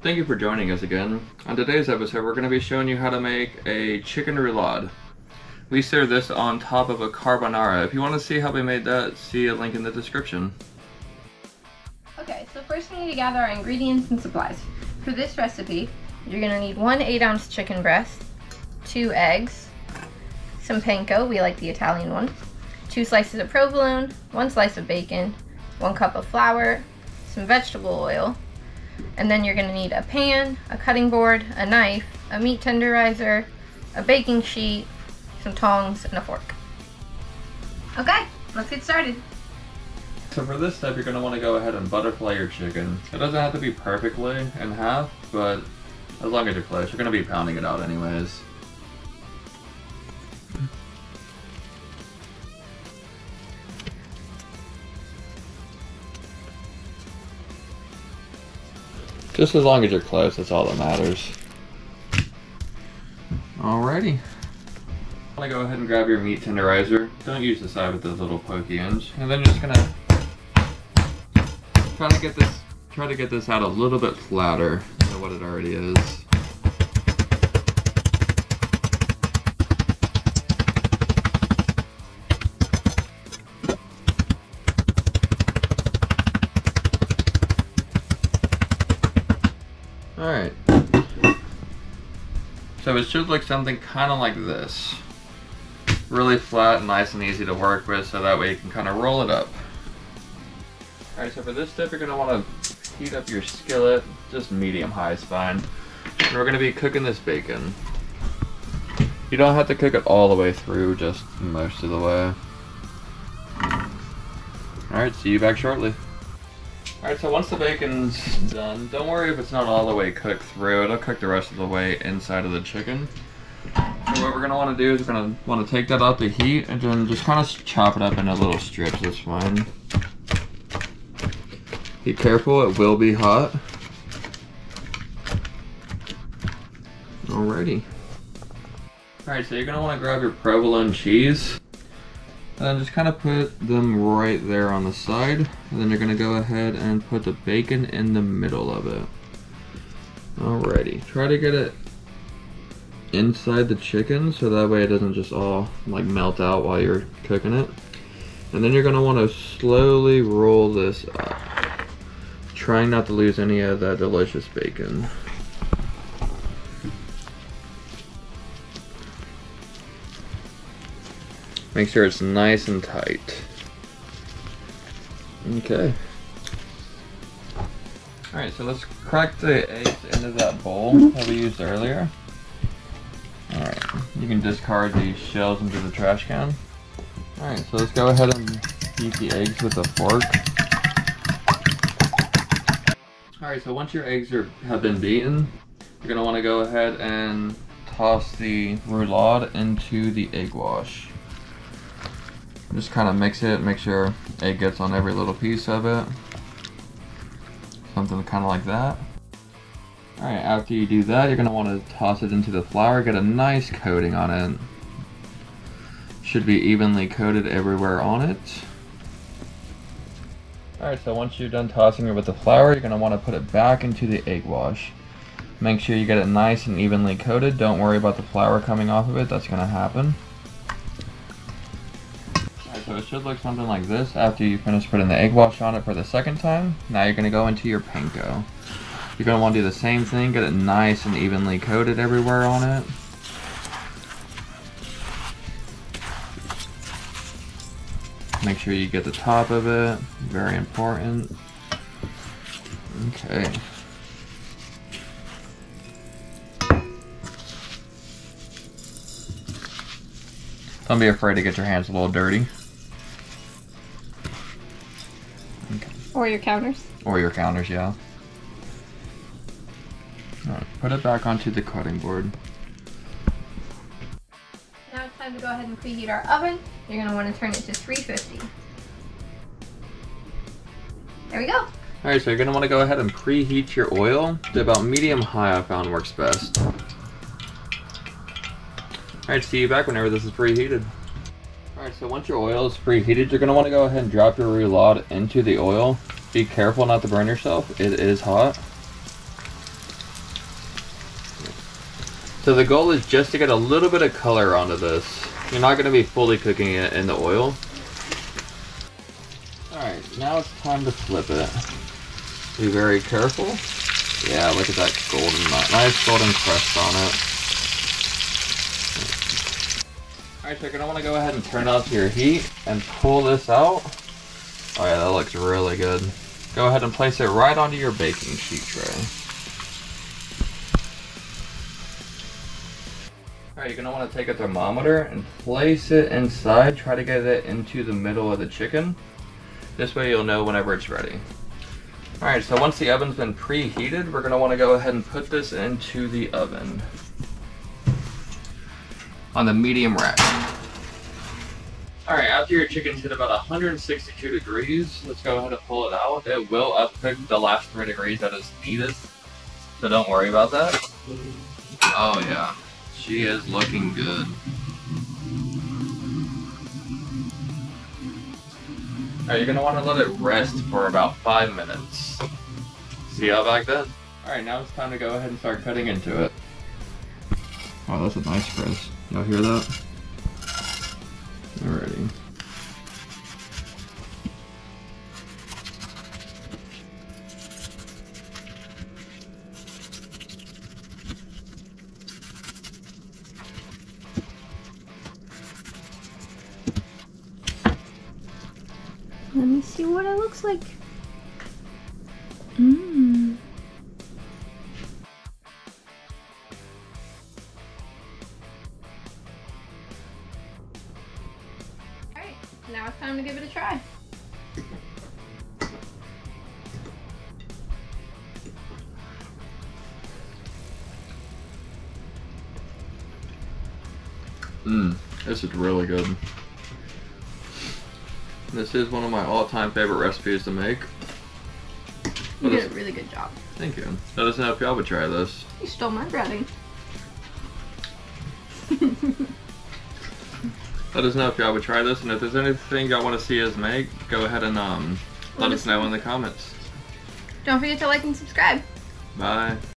Thank you for joining us again. On today's episode, we're going to be showing you how to make a chicken roulade. We serve this on top of a carbonara. If you want to see how we made that, see a link in the description. Okay, so first we need to gather our ingredients and supplies. For this recipe, you're going to need 1 8-ounce chicken breast, 2 eggs, some panko, we like the Italian one, 2 slices of provolone, 1 slice of bacon, 1 cup of flour, some vegetable oil, and then you're going to need a pan, a cutting board, a knife, a meat tenderizer, a baking sheet, some tongs, and a fork. Okay, let's get started. So for this step, you're going to want to go ahead and butterfly your chicken. It doesn't have to be perfectly in half, but as long as you're close, you're going to be pounding it out anyways. Just as long as you're close, that's all that matters. Alrighty. I'm gonna go ahead and grab your meat tenderizer. Don't use the side with those little pokey ends. And then you're just gonna try to get this out a little bit flatter than what it already is. Alright, so it should look something kind of like this. Really flat and nice and easy to work with, so that way you can kind of roll it up. Alright, so for this step you're going to want to heat up your skillet, just medium-high is fine. And we're going to be cooking this bacon. You don't have to cook it all the way through, just most of the way. Alright, see you back shortly. Alright, so once the bacon's done, don't worry if it's not all the way cooked through. It'll cook the rest of the way inside of the chicken. So what we're going to want to do is we're going to want to take that out the heat and then just kind of chop it up into little strips. That's fine. Be careful, it will be hot. Alrighty. Alright, so you're going to want to grab your provolone cheese. And then just kind of put them right there on the side. And then you're going to go ahead and put the bacon in the middle of it. Alrighty. Try to get it inside the chicken so that way it doesn't just all like melt out while you're cooking it. And then you're going to want to slowly roll this up. Trying not to lose any of that delicious bacon. Make sure it's nice and tight. Okay. Alright, so let's crack the eggs into that bowl that we used earlier. Alright, you can discard these shells into the trash can. Alright, so let's go ahead and beat the eggs with a fork. Alright, so once your eggs have been beaten, you're going to want to go ahead and toss the roulade into the egg wash. Just kind of mix it, make sure egg gets on every little piece of it. Something kind of like that. Alright, after you do that, you're going to want to toss it into the flour, get a nice coating on it. Should be evenly coated everywhere on it. Alright, so once you're done tossing it with the flour, you're going to want to put it back into the egg wash. Make sure you get it nice and evenly coated. Don't worry about the flour coming off of it, that's going to happen. So it should look something like this after you finish putting the egg wash on it for the second time. Now you're going to go into your panko. You're going to want to do the same thing, get it nice and evenly coated everywhere on it. Make sure you get the top of it, very important. Okay. Don't be afraid to get your hands a little dirty. Okay. Or your counters. Or your counters, yeah. Alright, put it back onto the cutting board. Now it's time to go ahead and preheat our oven. You're going to want to turn it to 350. There we go. Alright, so you're going to want to go ahead and preheat your oil to about medium-high I found works best. Alright, see you back whenever this is preheated. Alright, so once your oil is preheated, you're going to want to go ahead and drop your roulade into the oil. Be careful not to burn yourself, it is hot. So the goal is just to get a little bit of color onto this. You're not going to be fully cooking it in the oil. Alright, now it's time to flip it. Be very careful. Yeah, look at that golden, nice golden crust on it. Alright, so you're going to want to go ahead and turn off your heat and pull this out. Oh yeah, that looks really good. Go ahead and place it right onto your baking sheet tray. Alright, you're going to want to take a thermometer and place it inside. Try to get it into the middle of the chicken. This way you'll know whenever it's ready. Alright, so once the oven's been preheated, we're going to want to go ahead and put this into the oven. On the medium rack. Alright, after your chicken's hit about 162 degrees, let's go ahead and pull it out. It will upcook the last 3 degrees that is needed, so don't worry about that. Oh yeah, she is looking good. Alright, you're going to want to let it rest for about 5 minutes. See how back then? Alright, now it's time to go ahead and start cutting into it. Oh, that's a nice crisp. Y'all hear that? Alrighty. Let me see what it looks like. Mmm. Alright, now it's time to give it a try. This is really good. This is one of my all-time favorite recipes to make. You did a really good job. Thank you. Let us know if y'all would try this. You stole my breading. Let us know if y'all would try this, and if there's anything y'all want to see us make, go ahead and let us know in the comments. Don't forget to like and subscribe. Bye.